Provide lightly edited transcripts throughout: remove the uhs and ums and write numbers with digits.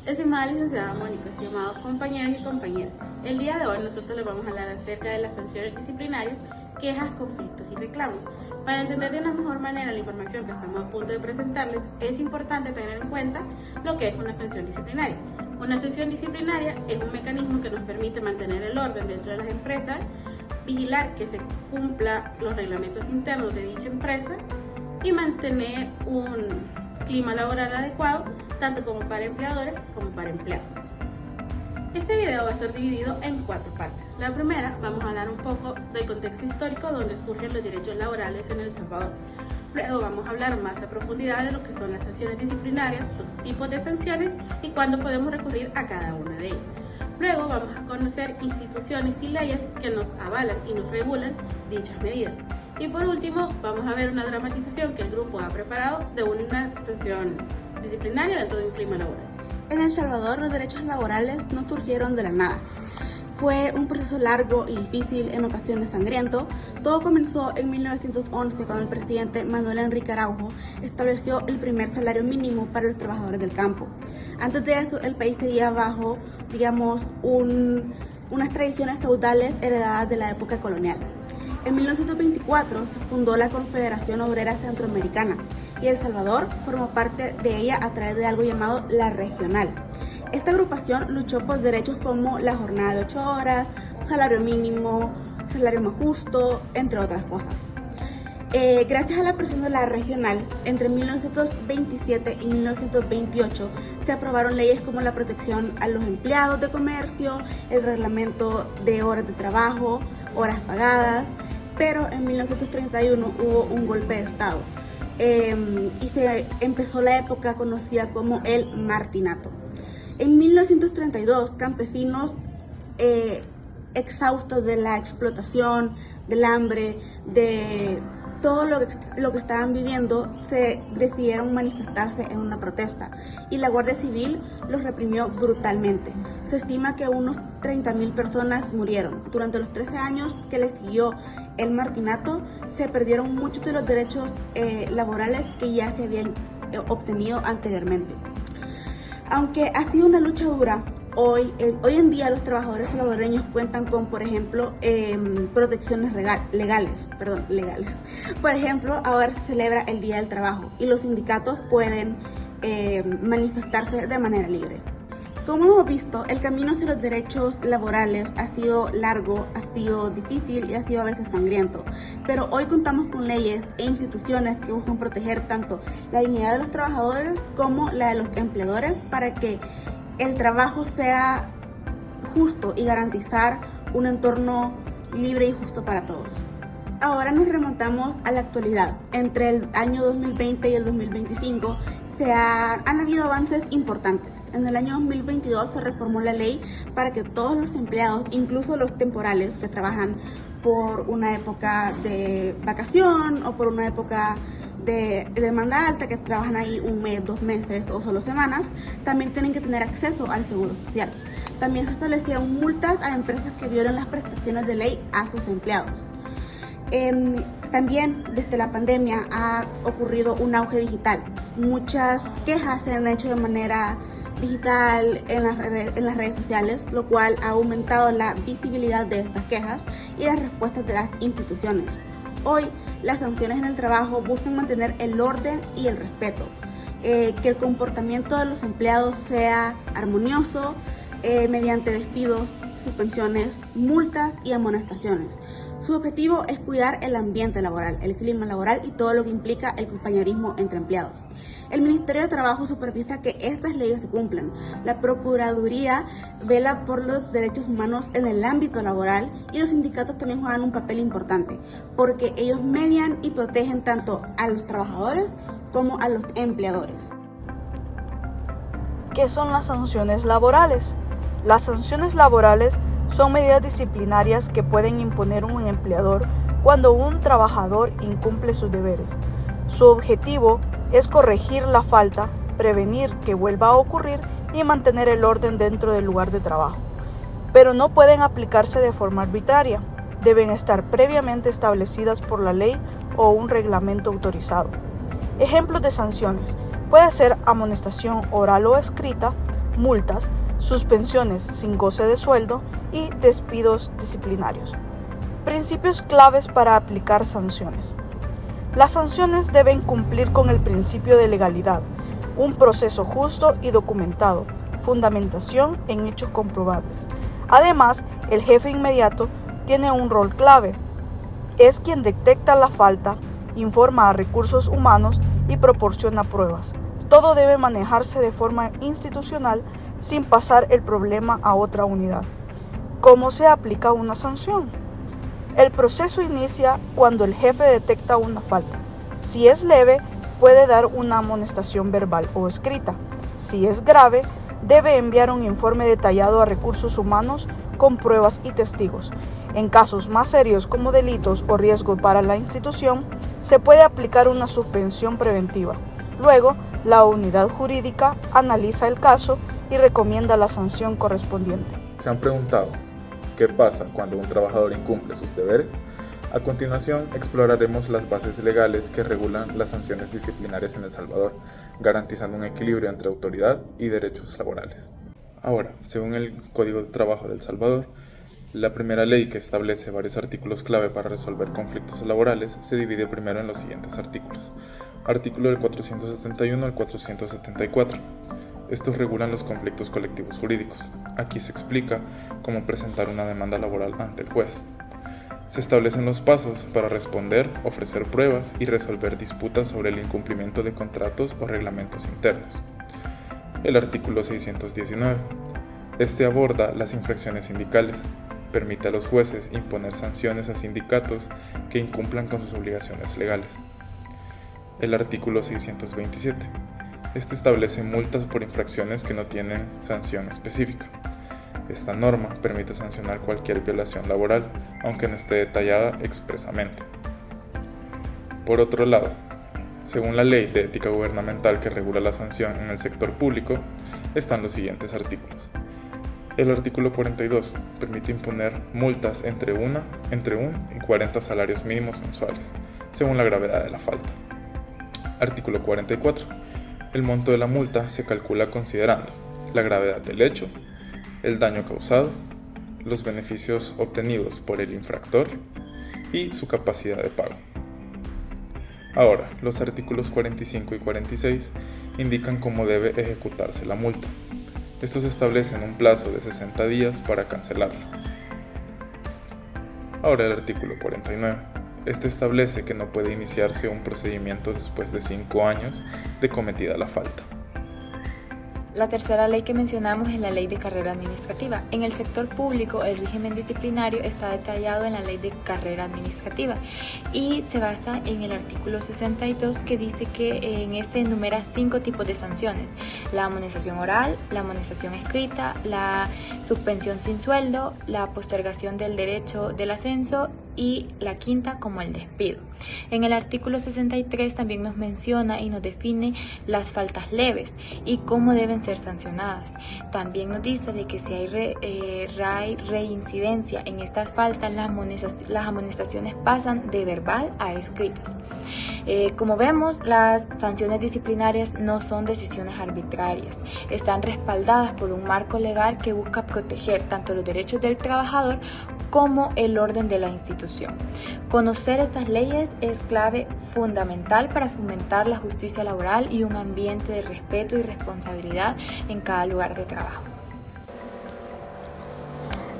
Estimada licenciada Mónica, estimados compañeros y compañeras, el día de hoy nosotros les vamos a hablar acerca de las sanciones disciplinarias, quejas, conflictos y reclamos. Para entender de una mejor manera la información que estamos a punto de presentarles, es importante tener en cuenta lo que es una sanción disciplinaria. Una sanción disciplinaria es un mecanismo que nos permite mantener el orden dentro de las empresas, vigilar que se cumplan los reglamentos internos de dicha empresa y mantener un clima laboral adecuado, tanto como para empleadores como para empleados. Este video va a estar dividido en 4 partes. La primera, vamos a hablar un poco del contexto histórico donde surgen los derechos laborales en El Salvador. Luego vamos a hablar más a profundidad de lo que son las sanciones disciplinarias, los tipos de sanciones y cuándo podemos recurrir a cada una de ellas. Luego vamos a conocer instituciones y leyes que nos avalan y nos regulan dichas medidas. Y por último, vamos a ver una dramatización que el grupo ha preparado de una sanción disciplinaria dentro de un clima laboral. En El Salvador, los derechos laborales no surgieron de la nada. Fue un proceso largo y difícil, en ocasiones sangriento. Todo comenzó en 1911, cuando el presidente Manuel Enrique Araujo estableció el primer salario mínimo para los trabajadores del campo. Antes de eso, el país seguía bajo, unas tradiciones feudales heredadas de la época colonial. En 1924 se fundó la Confederación Obrera Centroamericana y El Salvador formó parte de ella a través de algo llamado la Regional. Esta agrupación luchó por derechos como la jornada de 8 horas, salario mínimo, salario más justo, entre otras cosas. Gracias a la presión de la Regional, entre 1927 y 1928 se aprobaron leyes como la protección a los empleados de comercio, el reglamento de horas de trabajo, horas pagadas, pero en 1931 hubo un golpe de Estado y se empezó la época conocida como el Martinato. En 1932, campesinos exhaustos de la explotación, del hambre, de todo lo que estaban viviendo, se decidieron manifestarse en una protesta y la Guardia Civil los reprimió brutalmente. Se estima que unos 30.000 personas murieron. Durante los 13 años que le siguió el Martinato, se perdieron muchos de los derechos laborales que ya se habían obtenido anteriormente. Aunque ha sido una lucha dura, hoy en día los trabajadores salvadoreños cuentan con, por ejemplo, protecciones legales. Por ejemplo, ahora se celebra el Día del Trabajo y los sindicatos pueden manifestarse de manera libre. Como hemos visto, el camino hacia los derechos laborales ha sido largo, ha sido difícil y ha sido a veces sangriento, pero hoy contamos con leyes e instituciones que buscan proteger tanto la dignidad de los trabajadores como la de los empleadores para que el trabajo sea justo y garantizar un entorno libre y justo para todos. Ahora nos remontamos a la actualidad. Entre el año 2020 y el 2025 han habido avances importantes. En el año 2022 se reformó la ley para que todos los empleados, incluso los temporales que trabajan por una época de vacación o por una época de demanda alta, que trabajan ahí un mes, 2 meses o solo semanas, también tienen que tener acceso al seguro social. También se establecieron multas a empresas que violen las prestaciones de ley a sus empleados. También desde la pandemia ha ocurrido un auge digital. Muchas quejas se han hecho de manera digital en las redes sociales, lo cual ha aumentado la visibilidad de estas quejas y las respuestas de las instituciones. Hoy, las sanciones en el trabajo buscan mantener el orden y el respeto, que el comportamiento de los empleados sea armonioso mediante despidos, suspensiones, multas y amonestaciones. Su objetivo es cuidar el ambiente laboral, el clima laboral y todo lo que implica el compañerismo entre empleados. El Ministerio de Trabajo supervisa que estas leyes se cumplan. La Procuraduría vela por los derechos humanos en el ámbito laboral y los sindicatos también juegan un papel importante porque ellos median y protegen tanto a los trabajadores como a los empleadores. ¿Qué son las sanciones laborales? Las sanciones laborales son medidas disciplinarias que pueden imponer un empleador cuando un trabajador incumple sus deberes. Su objetivo es corregir la falta, prevenir que vuelva a ocurrir y mantener el orden dentro del lugar de trabajo. Pero no pueden aplicarse de forma arbitraria. Deben estar previamente establecidas por la ley o un reglamento autorizado. Ejemplos de sanciones. Puede ser amonestación oral o escrita, multas, suspensiones sin goce de sueldo y despidos disciplinarios. Principios claves para aplicar sanciones. Las sanciones deben cumplir con el principio de legalidad, un proceso justo y documentado, fundamentación en hechos comprobables. Además, el jefe inmediato tiene un rol clave. Es quien detecta la falta, informa a recursos humanos y proporciona pruebas. Todo debe manejarse de forma institucional sin pasar el problema a otra unidad. ¿Cómo se aplica una sanción? El proceso inicia cuando el jefe detecta una falta. Si es leve, puede dar una amonestación verbal o escrita. Si es grave, debe enviar un informe detallado a recursos humanos con pruebas y testigos. En casos más serios como delitos o riesgo para la institución, se puede aplicar una suspensión preventiva. Luego, la unidad jurídica analiza el caso y recomienda la sanción correspondiente. ¿Se han preguntado qué pasa cuando un trabajador incumple sus deberes? A continuación, exploraremos las bases legales que regulan las sanciones disciplinarias en El Salvador, garantizando un equilibrio entre autoridad y derechos laborales. Ahora, según el Código de Trabajo de El Salvador, la primera ley, que establece varios artículos clave para resolver conflictos laborales, se divide primero en los siguientes artículos. Artículo del 471 al 474. Estos regulan los conflictos colectivos jurídicos. Aquí se explica cómo presentar una demanda laboral ante el juez. Se establecen los pasos para responder, ofrecer pruebas y resolver disputas sobre el incumplimiento de contratos o reglamentos internos. El artículo 619. Este aborda las infracciones sindicales. Permite a los jueces imponer sanciones a sindicatos que incumplan con sus obligaciones legales. El artículo 627. Este establece multas por infracciones que no tienen sanción específica. Esta norma permite sancionar cualquier violación laboral, aunque no esté detallada expresamente. Por otro lado, según la Ley de Ética Gubernamental que regula la sanción en el sector público, están los siguientes artículos. El artículo 42 permite imponer multas entre 1 y 40 salarios mínimos mensuales, según la gravedad de la falta. Artículo 44. El monto de la multa se calcula considerando la gravedad del hecho, el daño causado, los beneficios obtenidos por el infractor y su capacidad de pago. Ahora, los artículos 45 y 46 indican cómo debe ejecutarse la multa. Estos establecen un plazo de 60 días para cancelarla. Ahora el artículo 49. Este establece que no puede iniciarse un procedimiento después de 5 años de cometida la falta. La tercera ley que mencionamos es la Ley de Carrera Administrativa. En el sector público, el régimen disciplinario está detallado en la Ley de Carrera Administrativa y se basa en el artículo 62, que dice que en este enumera 5 tipos de sanciones: la amonestación oral, la amonestación escrita, la suspensión sin sueldo, la postergación del derecho del ascenso y la quinta como el despido. En el artículo 63 también nos menciona y nos define las faltas leves y cómo deben ser sancionadas. También nos dice de que si hay reincidencia en estas faltas, las amonestaciones pasan de verbal a escritas. Como vemos, las sanciones disciplinarias no son decisiones arbitrarias, están respaldadas por un marco legal que busca proteger tanto los derechos del trabajador como el orden de la institución. Conocer estas leyes es clave fundamental para fomentar la justicia laboral y un ambiente de respeto y responsabilidad en cada lugar de trabajo.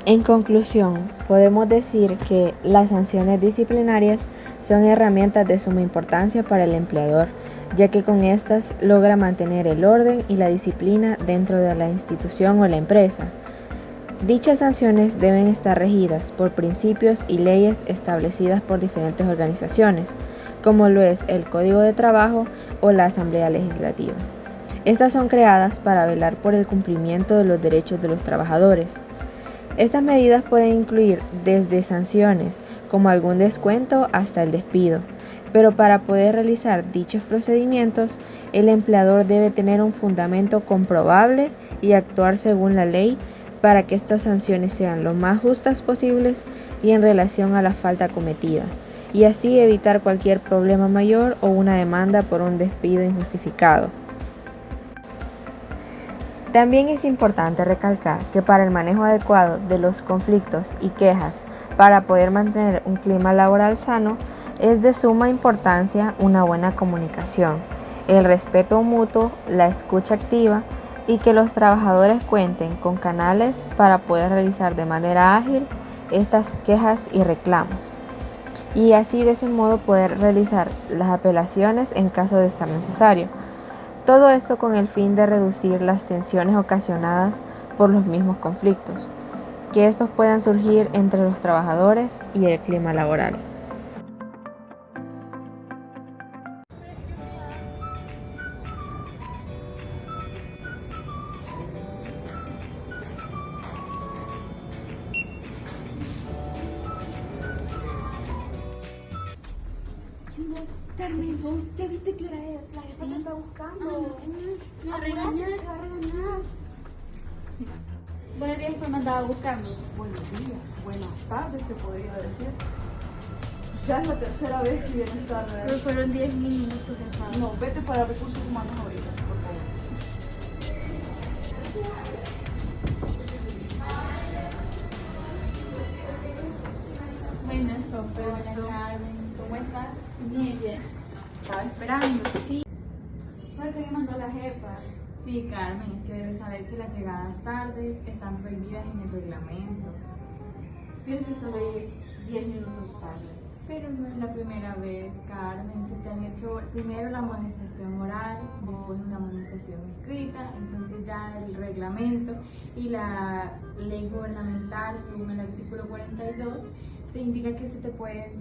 En conclusión, podemos decir que las sanciones disciplinarias son herramientas de suma importancia para el empleador, ya que con estas logra mantener el orden y la disciplina dentro de la institución o la empresa. Dichas sanciones deben estar regidas por principios y leyes establecidas por diferentes organizaciones, como lo es el Código de Trabajo o la Asamblea Legislativa. Estas son creadas para velar por el cumplimiento de los derechos de los trabajadores. Estas medidas pueden incluir desde sanciones, como algún descuento, hasta el despido, pero para poder realizar dichos procedimientos, el empleador debe tener un fundamento comprobable y actuar según la ley para que estas sanciones sean lo más justas posibles y en relación a la falta cometida, y así evitar cualquier problema mayor o una demanda por un despido injustificado. También es importante recalcar que para el manejo adecuado de los conflictos y quejas para poder mantener un clima laboral sano, es de suma importancia una buena comunicación, el respeto mutuo, la escucha activa y que los trabajadores cuenten con canales para poder realizar de manera ágil estas quejas y reclamos. Y así de ese modo poder realizar las apelaciones en caso de ser necesario. Todo esto con el fin de reducir las tensiones ocasionadas por los mismos conflictos, que estos puedan surgir entre los trabajadores y el clima laboral. Carmen, ¿ya viste qué hora es? La jefa te está buscando. Me va a regañar. Te va a regañar. Buenos días, pues me andaba buscando. Buenos días, buenas tardes se podría decir. Ya es la tercera vez que vienes tarde. Pero fueron 10 minutos, jefa. No, vete para recursos humanos ahorita, por favor. Buenas, Carmen. ¿Cómo estás? Muy bien. Estaba esperando. Sí. ¿Por qué me mandó la jefa? Sí, Carmen, es que debes saber que las llegadas tardes están prohibidas en el reglamento. Pienso que solo llegues 10 minutos tarde. Pero no es la primera vez, Carmen. Se te han hecho primero la amonestación oral, después una amonestación escrita, entonces ya el reglamento y la ley gubernamental, según el artículo 42, te indica que se te puede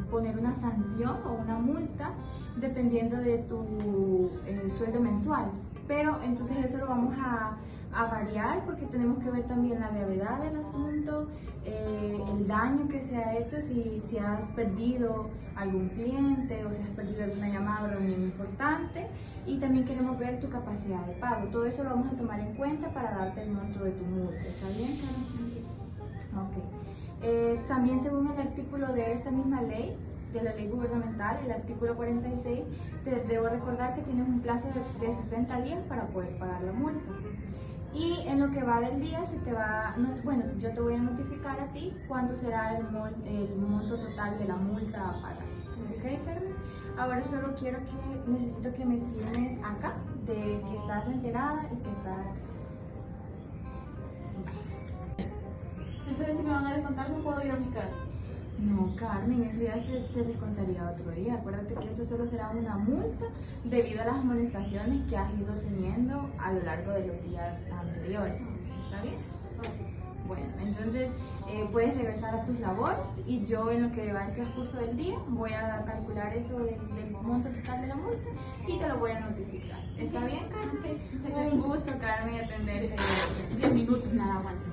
poner una sanción o una multa dependiendo de tu sueldo mensual. Pero entonces eso lo vamos a variar porque tenemos que ver también la gravedad del asunto, el daño que se ha hecho, si has perdido algún cliente o si has perdido alguna llamada o reunión importante, y también queremos ver tu capacidad de pago. Todo eso lo vamos a tomar en cuenta para darte el monto de tu multa. ¿Está bien, Carmen? Ok. También según el artículo de esta misma ley, de la ley gubernamental, el artículo 46, te debo recordar que tienes un plazo de 60 días para poder pagar la multa. Y en lo que va del día, se te va, bueno, yo te voy a notificar a ti cuánto será el monto total de la multa a pagar. ¿Ok, Carmen? Ahora solo necesito que me firmes acá, de que estás enterada y que estás... Entonces, si me van a descontar, no puedo ir a mi casa. No, Carmen, eso ya se descontaría otro día. Acuérdate que esto solo será una multa debido a las amonestaciones que has ido teniendo a lo largo de los días anteriores. ¿Está bien? Bueno, entonces puedes regresar a tus labores y yo en lo que va el transcurso del día voy a calcular eso del monto total de la multa y te lo voy a notificar. ¿Está bien, Carmen? Un gusto, Carmen, atenderte. 10 minutos, nada, aguanta.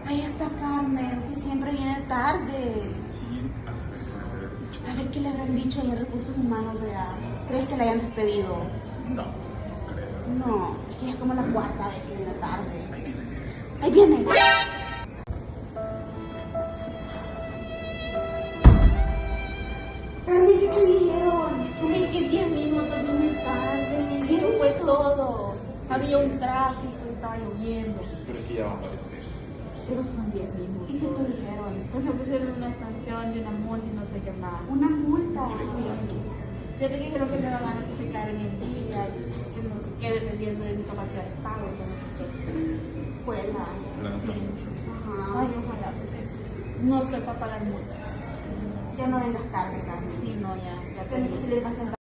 Ahí está Carmen, que siempre viene tarde. Sí, a saber qué me habrán dicho. A ver qué le habrán dicho ahí en recursos humanos, ¿verdad? ¿Crees que la hayan despedido? No, creo. No, es que es como la cuarta vez que viene tarde. Ahí viene. ¡Ahí viene! Carmen, ¿qué te dijeron? Ay, que 10 minutos vine tarde. ¿Qué? Eso fue todo. Había un tráfico, estaba lloviendo. Pero es que ya van varias veces. Pero son 10 minutos. ¿Y qué te dijeron? Pues me pusieron una sanción de una multa y no sé qué más. Una multa. Yo te dijeron que me van a notificar en el día, que no sé qué, dependiendo de mi capacidad de pago, que no sé qué. Escuela. Lanza mucho. Ajá. Ay, ojalá, porque no estoy para pagar multa. Ya no vengas tarde, Carmen. Sí, no, ya Tienes que salir bastante